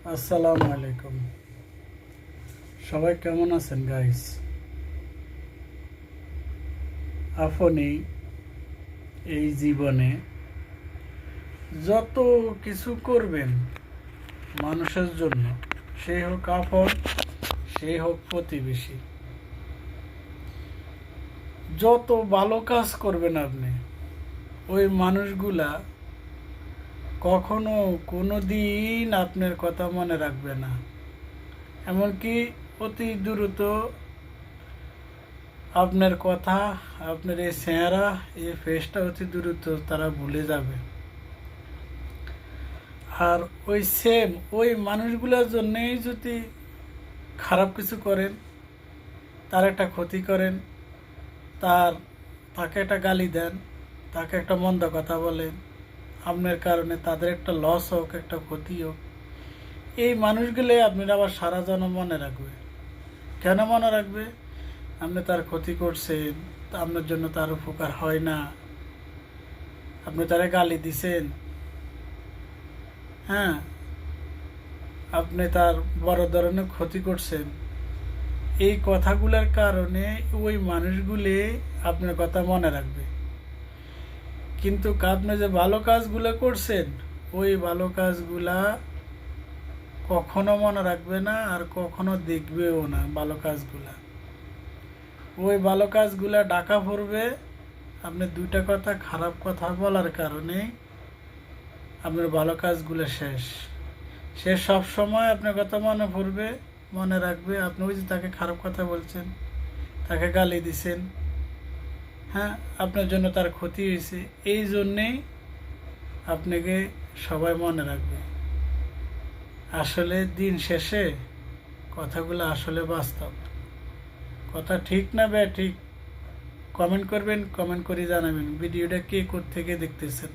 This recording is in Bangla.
আসসালামু আলাইকুম। সবাই কেমন আছেন গাইস? আপনি এই জীবনে যত কিছু করবেন মানুষের জন্য, সে হোক আপন, সে হোক প্রতিবেশী, যত ভালো কাজ করবেন আপনি, ওই মানুষগুলা কখনো কোনো দিন আপনার কথা মনে রাখবে না। এমনকি অতি দ্রুত আপনার কথা, আপনার এই চেহারা, এই ফেসটা অতি দ্রুত তারা ভুলে যাবে। আর ওই মানুষগুলোর জন্যেই যদি খারাপ কিছু করেন, তার একটা ক্ষতি করেন, তাকে একটা গালি দেন, তাকে একটা মন্দ কথা বলেন, আপনার কারণে তাদের একটা লস হোক, একটা ক্ষতি হোক, এই মানুষগুলো আপনারা আবার সারা জন্ম মনে রাখবে। কেন মনে রাখবে? আপনি তার ক্ষতি করছেন, আপনার জন্য তার উপকার হয় না, আপনি তারে গালি দিছেন, হ্যাঁ, আপনি তার বড় ধরনের ক্ষতি করছেন। এই কথাগুলোর কারণে ওই মানুষগুলি আপনার কথা মনে রাখবে। কিন্তু আপনি যে ভালো কাজগুলো করছেন, ওই ভালো কাজগুলা কখনো মনে রাখবে না, আর কখনো দেখবেও না ভালো কাজগুলা। ওই ভালো কাজগুলা ঢাকা পড়বে আপনি দুইটা কথা, খারাপ কথা বলার কারণে আপনার ভালো কাজগুলো শেষ। সে সব সময় আপনার কথা মনে পড়বে, মনে রাখবে। আপনি ওই যে তাকে খারাপ কথা বলছেন, তাকে গালি দিছেন, হ্যাঁ, আপনার জন্য তার ক্ষতি হয়েছে, এই জন্যেই আপনাকে সবাই মনে রাখবে। আসলে দিন শেষে কথাগুলো আসলে বাস্তব। কথা ঠিক না ঠিক কমেন্ট করবেন, কমেন্ট করে জানাবেন ভিডিওটা কে কোত্থেকে দেখতেছেন।